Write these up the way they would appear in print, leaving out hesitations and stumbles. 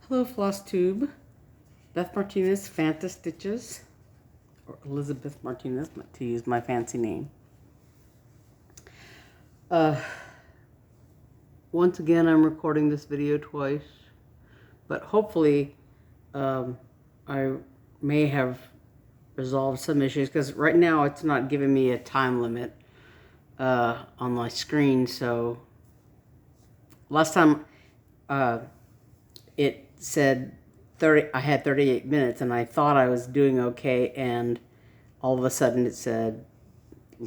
Hello, Flosstube. Beth Martinez, phantastitches, or Elizabeth Martinez, to use my fancy name. Once again, I'm recording this video twice, but hopefully I may have resolved some issues, because right now it's not giving me a time limit on my screen. So last time it said 30, I had 38 minutes, and I thought I was doing okay, and all of a sudden it said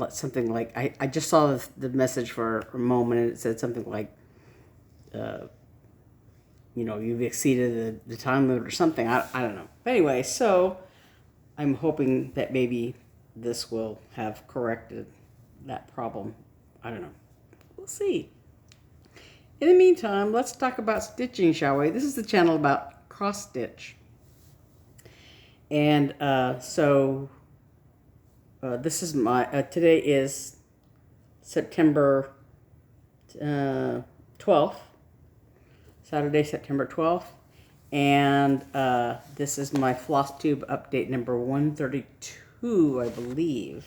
something like, I just saw the message for a moment, and it said something like, you've exceeded the time limit or something. I don't know. But anyway, so I'm hoping that maybe this will have corrected that problem. I don't know. We'll see. In the meantime, let's talk about stitching, shall we? This is the channel about cross stitch. And this is my, today is September 12th, Saturday, September 12th. And this is my Flosstube update number 132, I believe.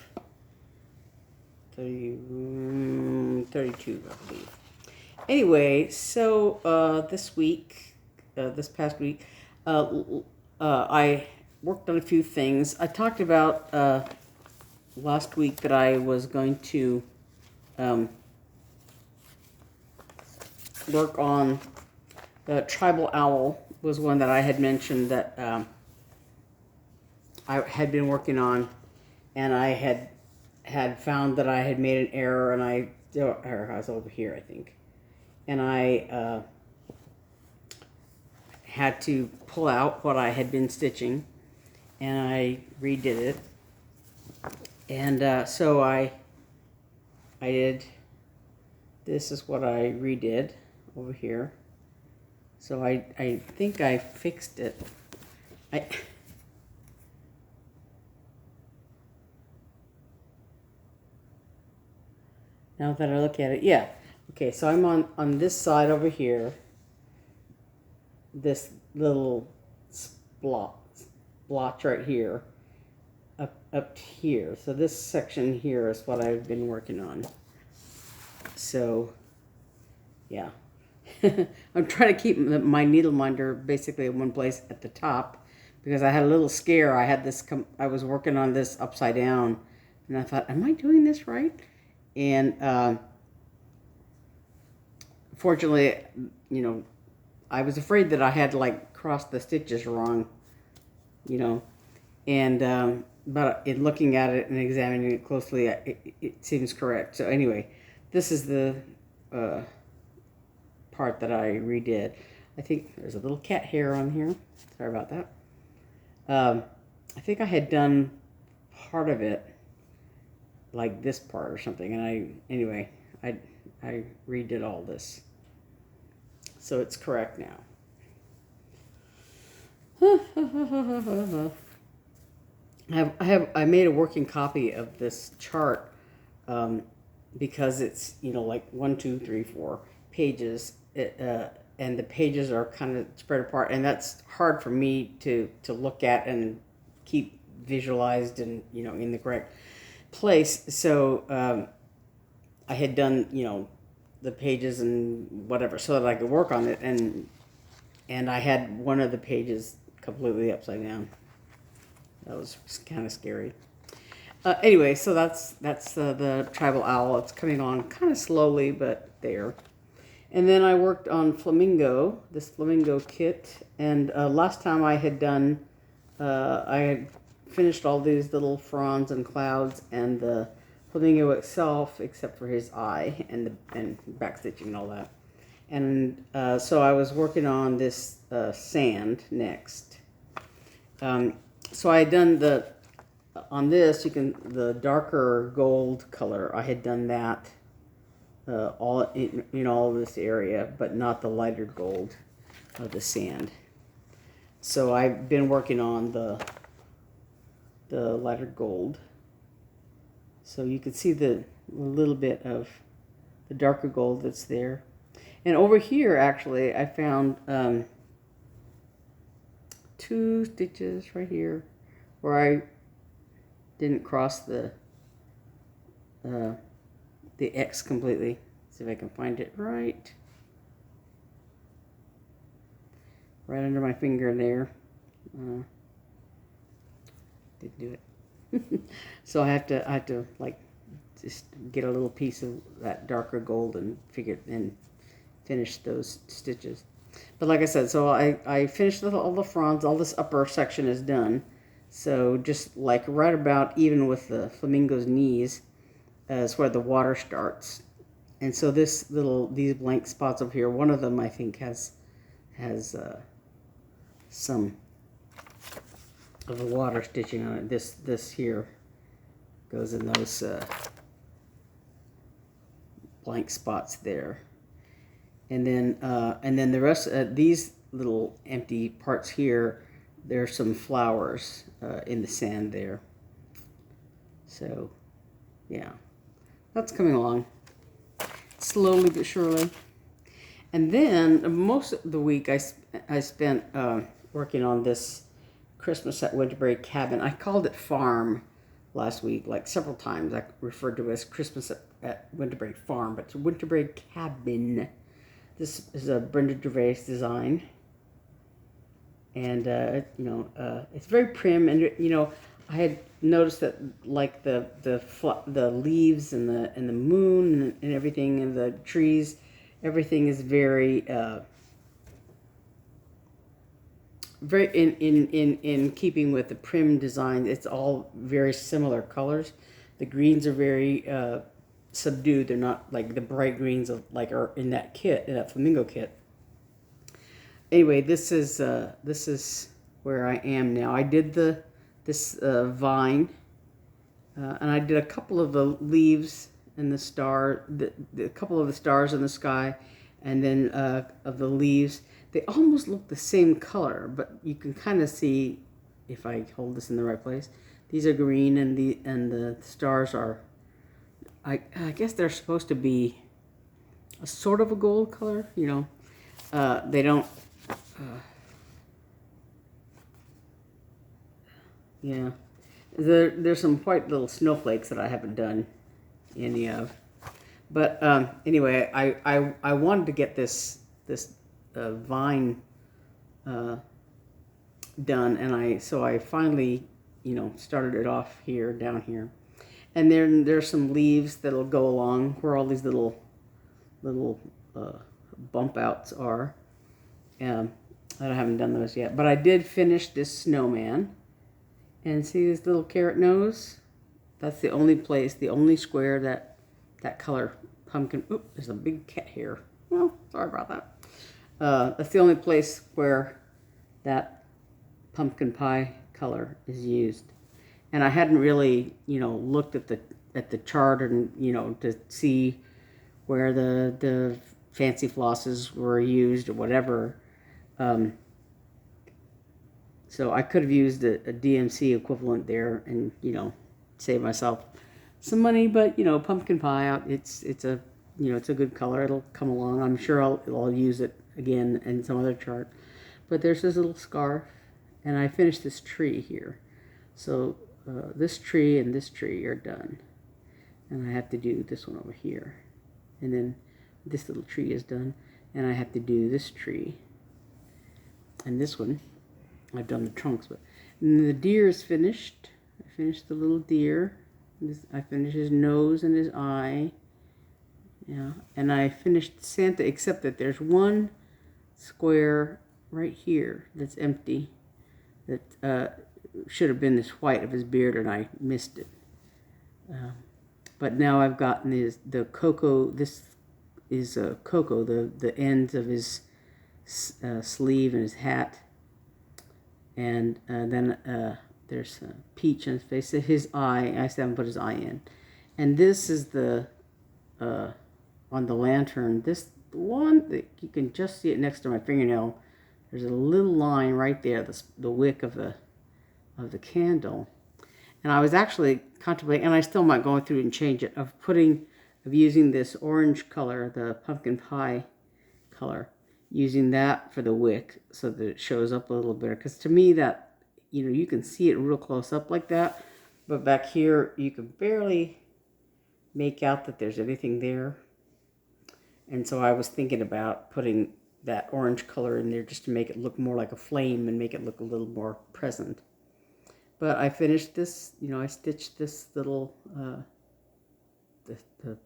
32, I believe. Anyway, so this past week, I worked on a few things. I talked about last week that I was going to work on the tribal owl. Was one that I had mentioned that I had been working on, and I had found that I had made an error, and I was over here, I think, and I had to pull out what I had been stitching, and I redid it, and so I did. This is what I redid over here. So I think I fixed it. Now that I look at it, yeah. Okay, so I'm on this side over here. This little splotch right here, up here. So this section here is what I've been working on. So, yeah. I'm trying to keep my needle minder basically in one place at the top, because I had a little scare. I had this, I was working on this upside down, and I thought, am I doing this right? And fortunately, I was afraid that I had like crossed the stitches wrong, and but in looking at it and examining it closely, it seems correct. So anyway, this is the part that I redid. I think there's a little cat hair on here. Sorry about that. I think I had done part of it, like this part or something, and I redid all this, so it's correct now. I made a working copy of this chart because it's like 1, 2, 3, 4 pages. And the pages are kind of spread apart, and that's hard for me to look at and keep visualized and in the correct place. So I had done the pages and whatever so that I could work on it, and I had one of the pages completely upside down. That was kind of scary. Anyway, so that's the tribal owl. It's coming on kind of slowly, but there. And then I worked on Flamingo, this Flamingo kit. And last time I had done, I had finished all these little fronds and clouds and the Flamingo itself, except for his eye and back stitching and all that. And so I was working on this sand next. So I had done on this, the darker gold color, I had done that. All in all of this area, but not the lighter gold of the sand. So I've been working on the lighter gold. So you can see the little bit of the darker gold that's there. And over here, actually, I found 2 stitches right here where I didn't cross the X completely. See if I can find it right under my finger there. Didn't do it. So I have to like just get a little piece of that darker gold and finish those stitches. But like I said, so I finished all the fronds. All this upper section is done. So just like right about even with the flamingo's knees is where the water starts. And so these blank spots over here, one of them I think has some of the water stitching on it. This here goes in those blank spots there. And then the rest of these little empty parts here, there's some flowers in the sand there. So, yeah, that's coming along slowly but surely. And then most of the week I spent working on this Christmas at Winterberry cabin. I called it farm last week, like several times. I referred to it as Christmas at Winterberry farm, but it's Winterberry cabin. This is a Brenda Gervais design, and it's very prim. And I had noticed that like the leaves and the moon and everything and the trees, everything is very in keeping with the prim design. It's all very similar colors. The greens are very subdued. They're not like the bright greens of like are in that kit, in that Flamingo kit. Anyway, this is where I am now. I did this vine, and I did a couple of the leaves and the star, a couple of the stars in the sky, and then of the leaves. They almost look the same color, but you can kind of see if I hold this in the right place. These are green, and the stars are. I guess they're supposed to be a sort of a gold color, They don't. Yeah, there's some white little snowflakes that I haven't done any of, but anyway, I wanted to get this vine done, and so I finally started it off here down here. And then there's some leaves that'll go along where all these little bump outs are. I haven't done those yet, but I did finish this snowman. And see this little carrot nose? That's the only place, the only square that color pumpkin. Oop, there's a big cat here. Oh, sorry about that. That's the only place where that pumpkin pie color is used. And I hadn't really, looked at the chart and, to see where the fancy flosses were used or whatever. So I could have used a DMC equivalent there and, save myself some money. But, pumpkin pie, it's a good color. It'll come along. I'm sure I'll use it again in some other chart. But there's this little scarf, and I finished this tree here. So this tree and this tree are done, and I have to do this one over here, and then this little tree is done, and I have to do this tree, and this one I've done the trunks. But the deer is finished. I finished the little deer. I finished his nose and his eye. Yeah, and I finished Santa, except that there's one square right here that's empty that should have been this white of his beard, and I missed it. But now I've gotten the cocoa. This is cocoa, the ends of his sleeve and his hat, and then there's a peach on his face. His eye, I still haven't put his eye in, and this is the on the lantern. This one that you can just see it next to my fingernail. There's a little line right there, the wick of the candle. And I was actually contemplating, and I still might go through and change it, of using this orange color, the pumpkin pie color, using that for the wick so that it shows up a little better. Because to me that, you know, you can see it real close up like that, but back here you can barely make out that there's anything there. And so I was thinking about putting that orange color in there just to make it look more like a flame and make it look a little more present. But I finished this, you know, I stitched this little, the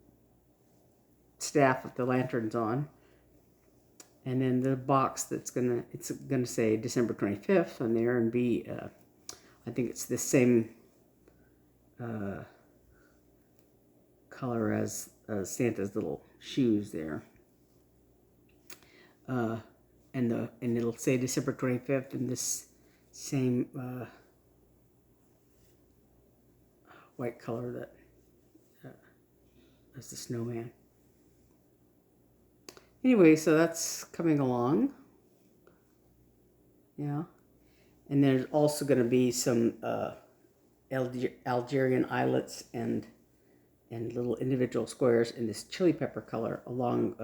staff with the lanterns on. And then the box it's gonna say December 25th on there and be, I think it's the same color as Santa's little shoes there. And it'll say December 25th in this same white color that as the snowman. Anyway, so that's coming along. Yeah. And there's also going to be some Algerian islets and little individual squares in this chili pepper color along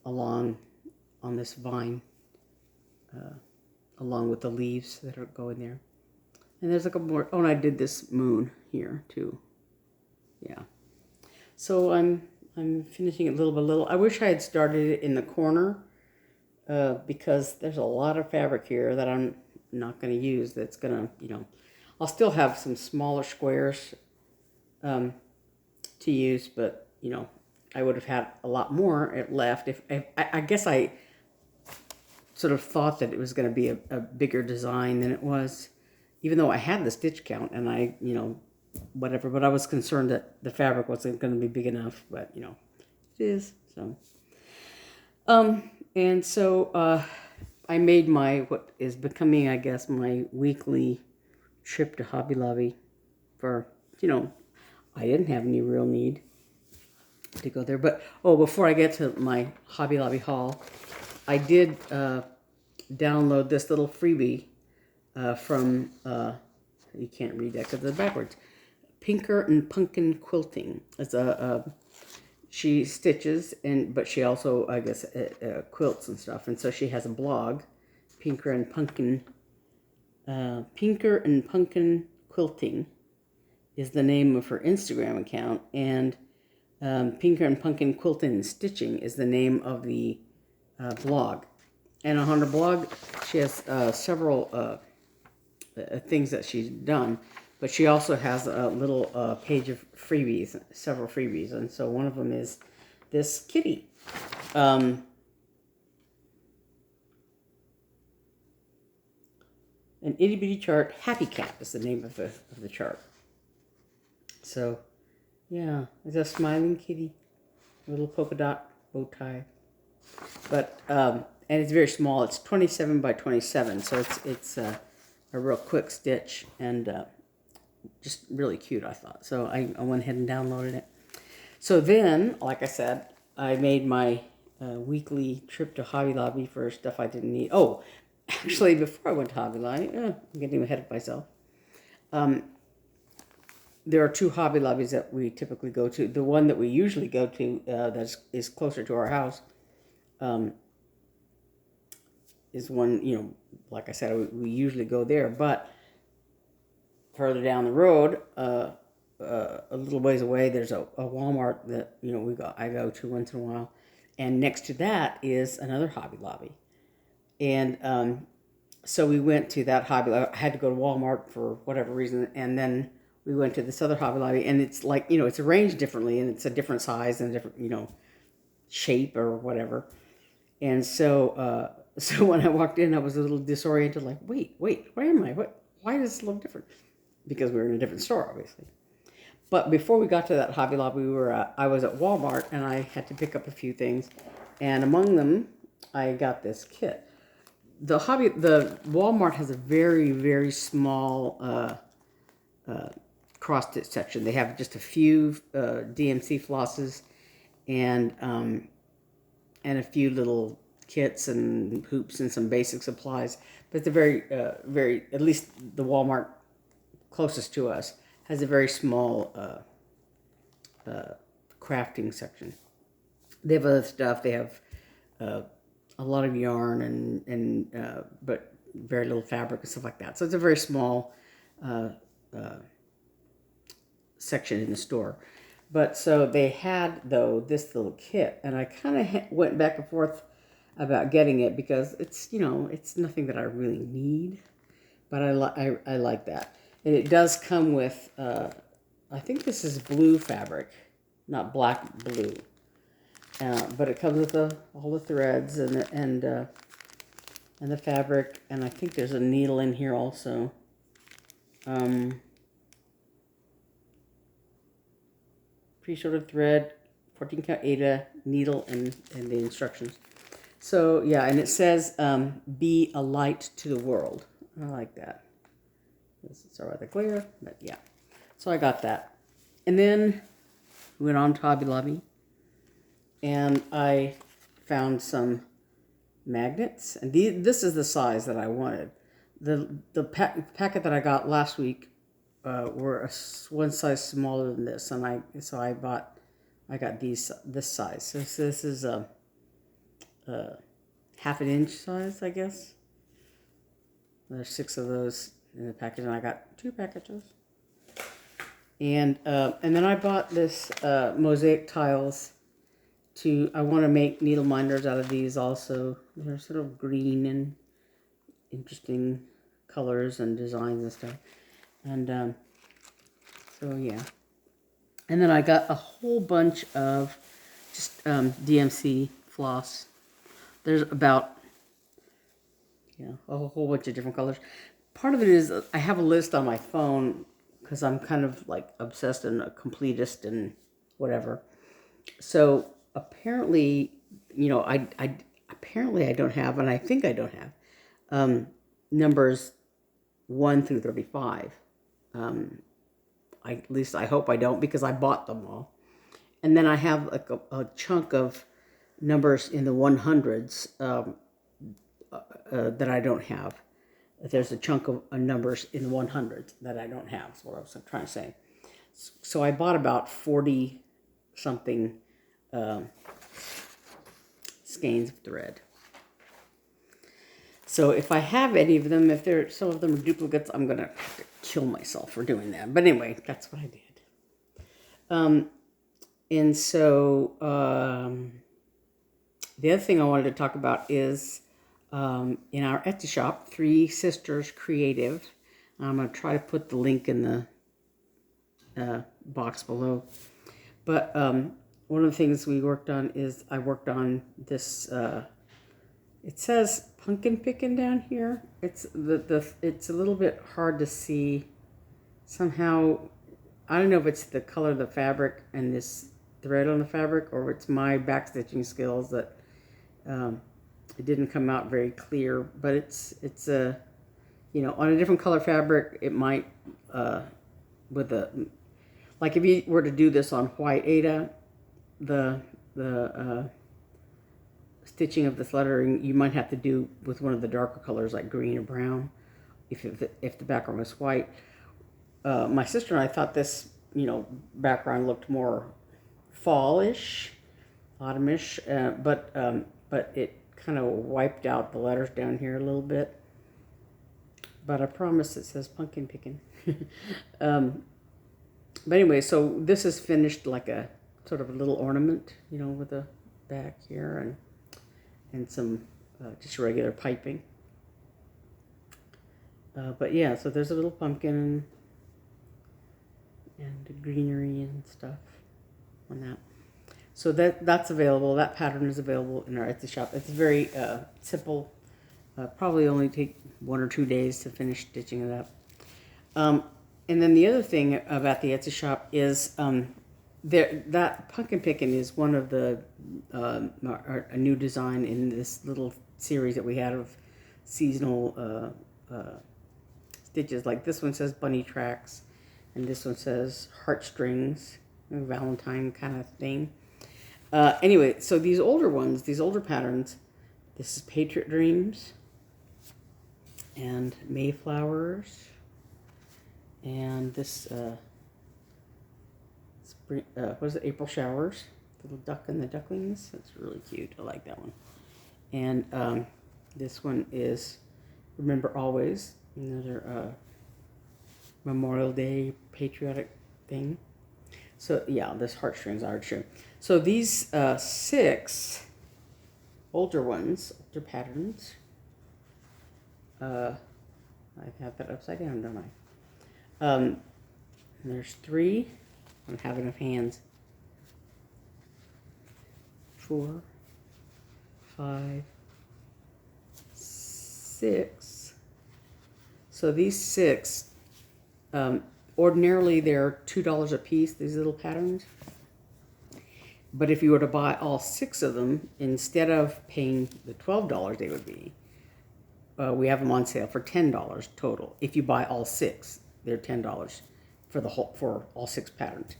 on this vine, along with the leaves that are going there. And there's a couple more. Oh, and I did this moon here too. Yeah. So I'm finishing it little by little. I wish I had started it in the corner because there's a lot of fabric here that I'm not going to use. That's going to, you know, I'll still have some smaller squares to use, but, you know, I would have had a lot more left. If I guess I sort of thought that it was going to be a bigger design than it was, even though I had the stitch count and I, you know, whatever, but I was concerned that the fabric wasn't going to be big enough, but, you know, it is, so. And so I made what is becoming, I guess, my weekly trip to Hobby Lobby for, you know, I didn't have any real need to go there. But, oh, before I get to my Hobby Lobby haul, I did download this little freebie from, you can't read that because it's backwards, Pinker and Pumpkin Quilting. It's she stitches, but she also, I guess, quilts and stuff. And so she has a blog, Pinker and Pumpkin Quilting is the name of her Instagram account, and Pinker and Pumpkin Quilting and Stitching is the name of the blog. And on her blog, she has several things that she's done, but she also has a little page of freebies, several freebies, and so one of them is this kitty. An itty bitty chart. Happy Cat is the name of the chart. So, yeah, it's a smiling kitty, a little polka dot bow tie, but and it's very small. It's 27 by 27, so it's a real quick stitch and just really cute, I thought. So I went ahead and downloaded it. So then, like I said, I made my weekly trip to Hobby Lobby for stuff I didn't need. Oh, actually, before I went to Hobby Lobby, I'm getting ahead of myself. There are two Hobby Lobbies that we typically go to. The one that we usually go to that is closer to our house is one, you know, like I said, we usually go there. But further down the road, a little ways away, there's a Walmart that, you know, I go to once in a while. And next to that is another Hobby Lobby. And so we went to that Hobby Lobby. I had to go to Walmart for whatever reason, and then we went to this other Hobby Lobby, and it's like, you know, it's arranged differently, and it's a different size and a different, you know, shape or whatever. And so so when I walked in, I was a little disoriented, like, wait, where am I? Why does this look different? Because we were in a different store, obviously. But before we got to that Hobby Lobby, I was at Walmart, and I had to pick up a few things, and among them, I got this kit. The Walmart has a very, very small cross-stitch section. They have just a few DMC flosses and a few little kits and hoops and some basic supplies. But the very, at least the Walmart closest to us has a very small crafting section. They have other stuff. They have a lot of yarn but very little fabric and stuff like that. So it's a very small section in the store. But so they had, though, this little kit, and I kind of went back and forth about getting it because it's, you know, it's nothing that I really need, but I like that. And it does come with, I think this is blue fabric, not black, blue. But it comes with all the threads and the fabric, and I think there's a needle in here also. Pre-sorted thread, 14 count Aida, needle, and the instructions. So yeah, and it says, be a light to the world. I like that. It's rather clear, but yeah. So I got that. And then we went on to Hobby Lobby, and I found some magnets. And this is the size that I wanted. The packet that I got last week were one size smaller than this, and I got this size. So this is a half an inch size, I guess. There's 6 of those in the package, and I got 2 packages. And then I bought this mosaic tiles. I want to make needle minders out of these also. They're sort of green and interesting colors and designs and stuff. And so yeah. And then I got a whole bunch of just DMC floss. There's about, a whole bunch of different colors. Part of it is I have a list on my phone because I'm kind of like obsessed and a completist and whatever. So apparently, apparently I don't have, and I think I don't have, numbers 1 through 35. At least I hope I don't, because I bought them all. And then I have like a chunk of numbers in the 100s that I don't have. There's a chunk of numbers in the 100s that I don't have, is what I was trying to say. So I bought about 40 something skeins of thread. So if I have any of them, some of them are duplicates, I'm going to have to kill myself for doing that. But anyway, that's what I did. And so the other thing I wanted to talk about is in our Etsy shop, 3 Sisters Creative. I'm going to try to put the link in the box below. But one of the things we worked on is I worked on this. It says pumpkin picking down here. It's it's a little bit hard to see. Somehow, I don't know if it's the color of the fabric and this thread on the fabric, or it's my backstitching skills that it didn't come out very clear. But it's on a different color fabric, it might like if you were to do this on white Aida, the stitching of this lettering you might have to do with one of the darker colors like green or brown if the background was white. My sister and I thought this background looked more fallish, autumnish, but it kind of wiped out the letters down here a little bit. But I promise it says pumpkin picking. But anyway, so this is finished like a sort of a little ornament, with a back here and some just regular piping. But yeah, so there's a little pumpkin and greenery and stuff on that. So that's available. That pattern is available in our Etsy shop. It's very simple. Probably only take 1 or 2 days to finish stitching it up. And then the other thing about the Etsy shop is that pumpkin picking is one of the a new design in this little series that we had of seasonal stitches. Like this one says bunny tracks, and this one says heartstrings, Valentine kind of thing. Anyway, so these older ones, these older patterns, this is Patriot Dreams and Mayflowers, and this what is it, April Showers, little duck and the ducklings. That's really cute. I like that one. And this one is Remember Always, another Memorial Day patriotic thing. So yeah, this heartstrings are true. So these 6 older ones, older patterns. I have that upside down, don't I? And there's 3. I don't have enough hands. 4, 5, 6. So these 6, ordinarily they're $2 a piece, these little patterns. But if you were to buy all 6 of them, instead of paying the $12 they would be, we have them on sale for $10 total. If you buy all 6, they're $10 for the whole, for all 6 patterns.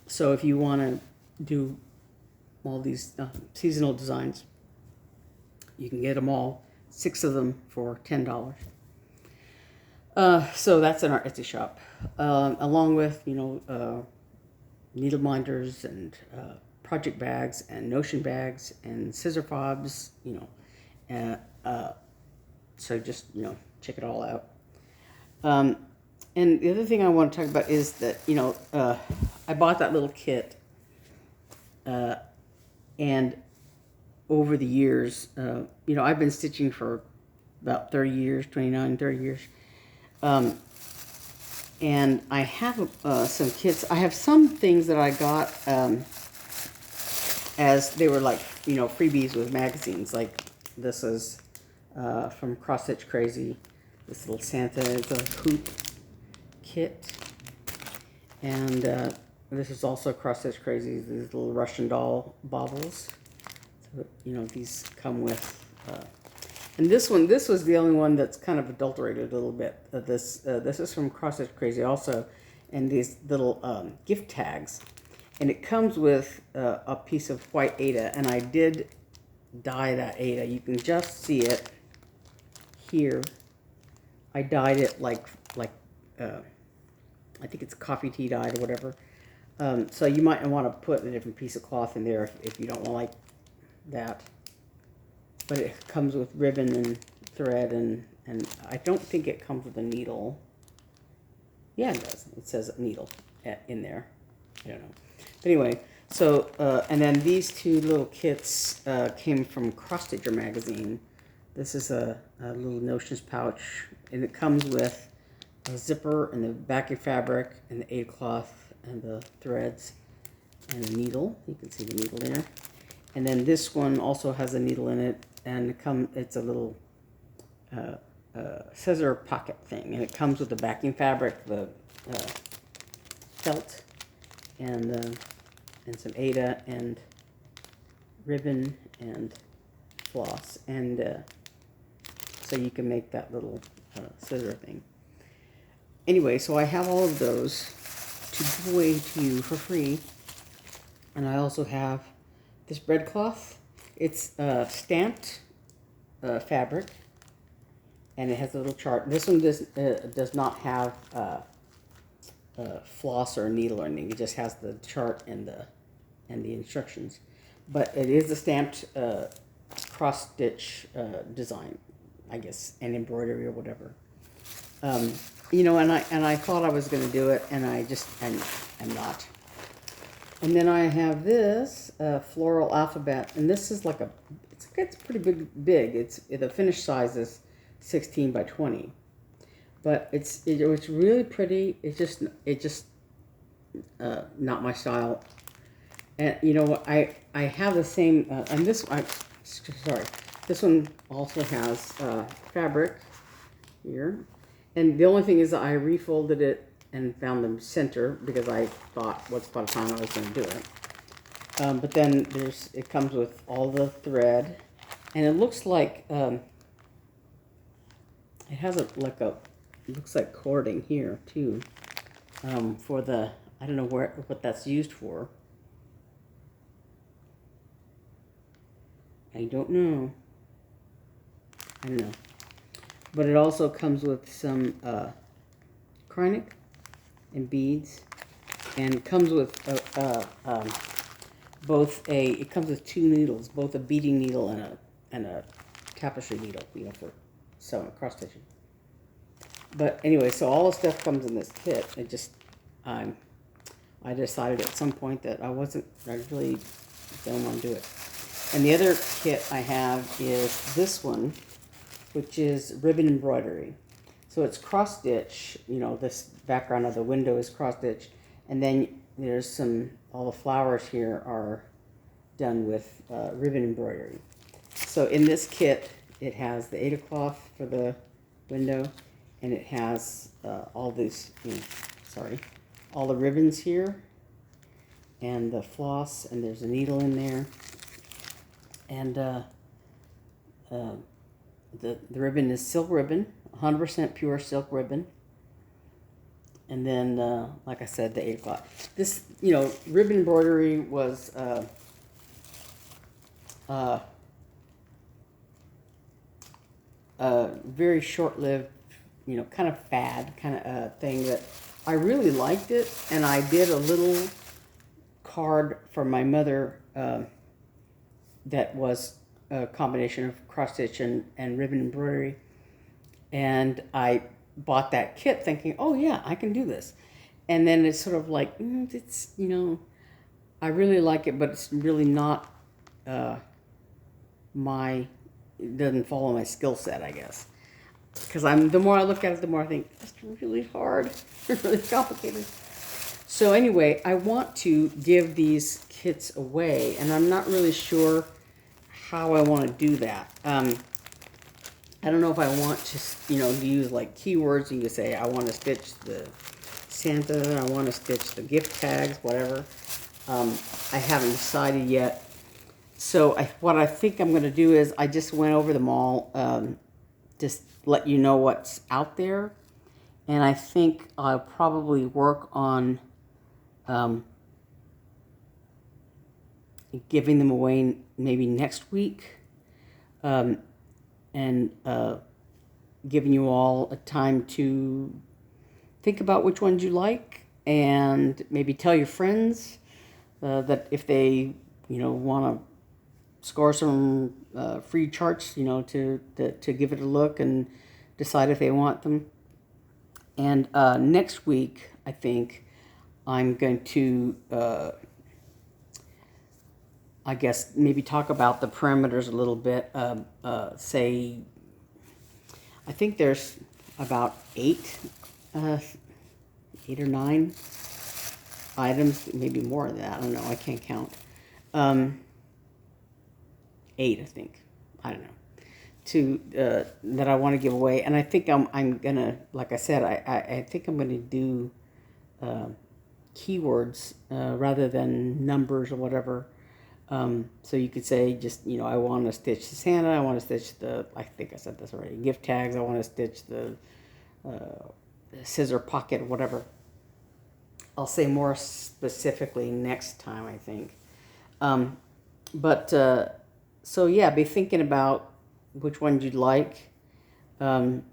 So if you want to do all these seasonal designs, you can get them all, 6 of them, for $10. So that's in our Etsy shop, along with, you know, needle minders and project bags and notion bags and scissor fobs, you know. So just, you know, check it all out. And the other thing I want to talk about is that, you know, I bought that little kit, and over the years, you know, I've been stitching for about 30 years, 29, 30 years. And I have some kits. I have some things that I got as they were like, you know, freebies with magazines. Like this is from CrossStitch Crazy. This little Santa is a hoop kit. And this is also CrossStitch Crazy, these little Russian doll baubles. So, you know, these come with... and this one, this was the only one that's kind of adulterated a little bit. This is from CrossStitch Crazy also, and these little gift tags. And it comes with a piece of white Aida, and I did dye that Aida. You can just see it here. I dyed it like I think it's coffee tea dyed or whatever. So you might want to put a different piece of cloth in there if you don't like that. But it comes with ribbon and thread, and I don't think it comes with a needle. Yeah, it does. It says needle in there. I don't know. But anyway, so, and then these 2 little kits came from CrossStitcher magazine. This is a little notions pouch, and it comes with a zipper and the backing fabric and the Aida cloth and the threads and a needle. You can see the needle there. And then this one also has a needle in it, and it's a little scissor pocket thing, and it comes with the backing fabric, the felt, and some Aida and ribbon and floss, and so you can make that little scissor thing. Anyway, so I have all of those to give away to you for free, and I also have this bread cloth. It's stamped fabric, and it has a little chart. This one does not have floss or needle or anything. It just has the chart and the instructions. But it is a stamped cross stitch design, I guess, and embroidery or whatever. You know, and I thought I was going to do it, and I'm not. And then I have this floral alphabet, and this is like it's pretty big. It's the finished size is 16 by 20, but it's really pretty. It's just not my style. And you know, I have the same, and this one also has fabric here. And the only thing is that I refolded it and found the center because I thought once upon a time I was going to do it. But then it comes with all the thread, and it looks like it has looks like cording here too, for the, I don't know what that's used for. I don't know. But it also comes with some chronic and beads, and comes with it comes with 2 needles, both a beading needle and a tapestry needle, for sewing, cross stitching. But anyway, so all the stuff comes in this kit. It just, I decided at some point that I really don't want to do it. And the other kit I have is this one, which is ribbon embroidery. So it's cross stitch, this background of the window is cross stitch. And then there's all the flowers here are done with ribbon embroidery. So in this kit, it has the Ada cloth for the window, and it has all these, all the ribbons here, and the floss, and there's a needle in there, and the ribbon is silk ribbon, 100% pure silk ribbon, and then, like I said, the 8 o'clock. This, ribbon embroidery was very short-lived, kind of fad kind of thing that I really liked it, and I did a little card for my mother that was a combination of cross stitch and ribbon embroidery, and I bought that kit thinking, oh yeah, I can do this. And then it's sort of like, it's, I really like it, but it's really not it doesn't follow my skill set, I guess. Because the more I look at it, the more I think, that's really hard, really complicated. So anyway, I want to give these kits away, and I'm not really sure how I want to do that. I don't know if I want to, use like keywords. You can say, I want to stitch the Santa, I want to stitch the gift tags, whatever. I haven't decided yet. So what I think I'm going to do is I just went over them all, just let you know what's out there. And I think I'll probably work on giving them away maybe next week. And giving you all a time to think about which ones you like, and maybe tell your friends that if they, want to score some free charts, to give it a look and decide if they want them. And next week, I think I'm going to, I guess, maybe talk about the parameters a little bit. Say, I think there's about 8 or 9 items, maybe more than that. I don't know. I can't count. 8, I think. I don't know. That I want to give away, and I think I'm gonna, like I said, I think I'm gonna do keywords rather than numbers or whatever. So you could say just, I want to stitch the Santa, I want to stitch I think I said this already, gift tags, I want to stitch the scissor pocket, whatever. I'll say more specifically next time, I think. So yeah, be thinking about which ones you'd like, and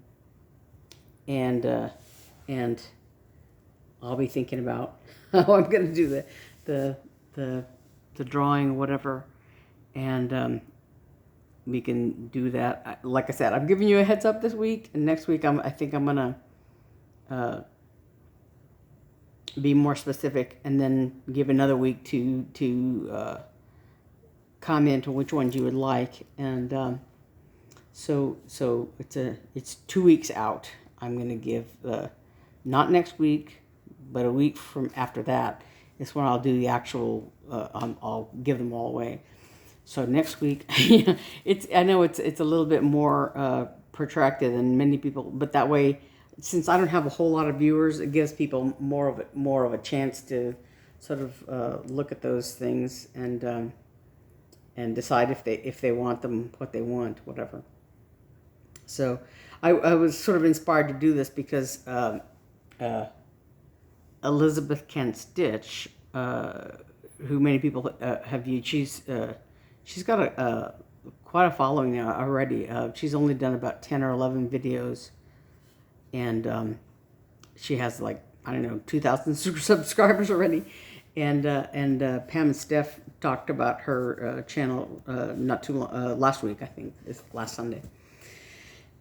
I'll be thinking about how I'm going to do the drawing or whatever, and we can do that. Like I said, I'm giving you a heads up this week, and next week I think I'm gonna be more specific, and then give another week to comment on which ones you would like, and so it's 2 weeks out. I'm gonna give not next week, but a week from after that is when I'll do the actual. I'll give them all away. So next week, I know it's a little bit more protracted than many people, but that way, since I don't have a whole lot of viewers, it gives people more of a chance to sort of look at those things and decide if they want them, what they want, whatever. So I was sort of inspired to do this because Elizabeth Can Stitch, who many people have viewed, she's got quite a following now already. She's only done about 10 or 11 videos, and she has 2,000 subscribers already. And Pam and Steph talked about her channel not too long, last week, I think, is last Sunday.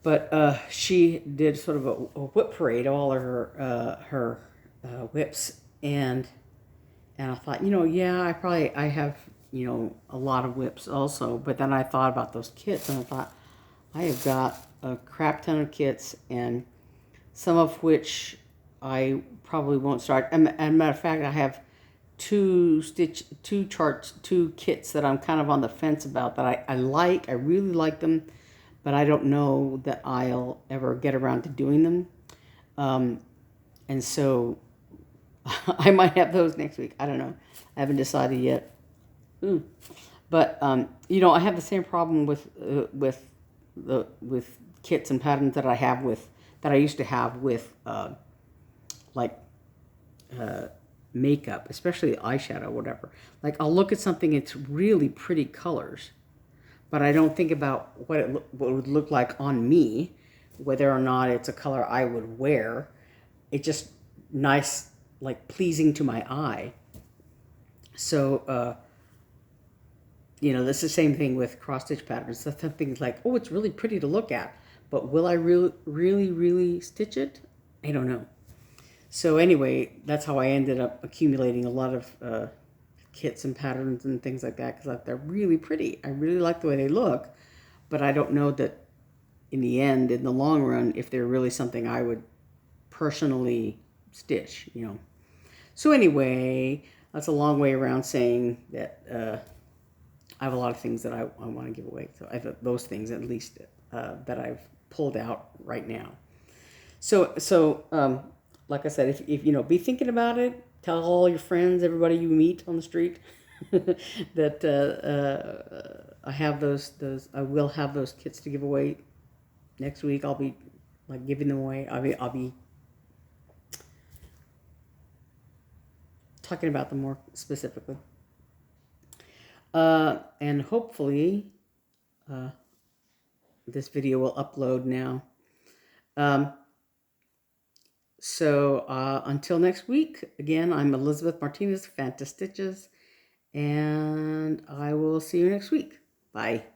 But she did sort of a whip parade, all of her whips, and I thought, yeah, I have, a lot of whips also. But then I thought about those kits, and I thought, I have got a crap ton of kits, and some of which I probably won't start. And a matter of fact, I have two kits that I'm kind of on the fence about that I like. I really like them, but I don't know that I'll ever get around to doing them. And so I might have those next week. I don't know. I haven't decided yet. But I have the same problem with kits and patterns that I used to have with makeup, especially eyeshadow, whatever. Like, I'll look at something, it's really pretty colors, but I don't think about what it would look like on me, whether or not it's a color I would wear. It's just nice, like pleasing to my eye. So, this is the same thing with cross-stitch patterns. So something's like, oh, it's really pretty to look at, but will I really stitch it? I don't know. So anyway, that's how I ended up accumulating a lot of kits and patterns and things like that, because they're really pretty. I really like the way they look, but I don't know that in the end, in the long run, if they're really something I would personally stitch, So anyway, that's a long way around saying that I have a lot of things that I want to give away. So I have those things, at least, that I've pulled out right now. So like I said, if be thinking about it, tell all your friends, everybody you meet on the street, that I have those. I will have those kits to give away next week. I'll be giving them away. I'll be talking about them more specifically, and hopefully, this video will upload now. So until next week, again, I'm Elizabeth Martinez, phantastitches, and I will see you next week. Bye.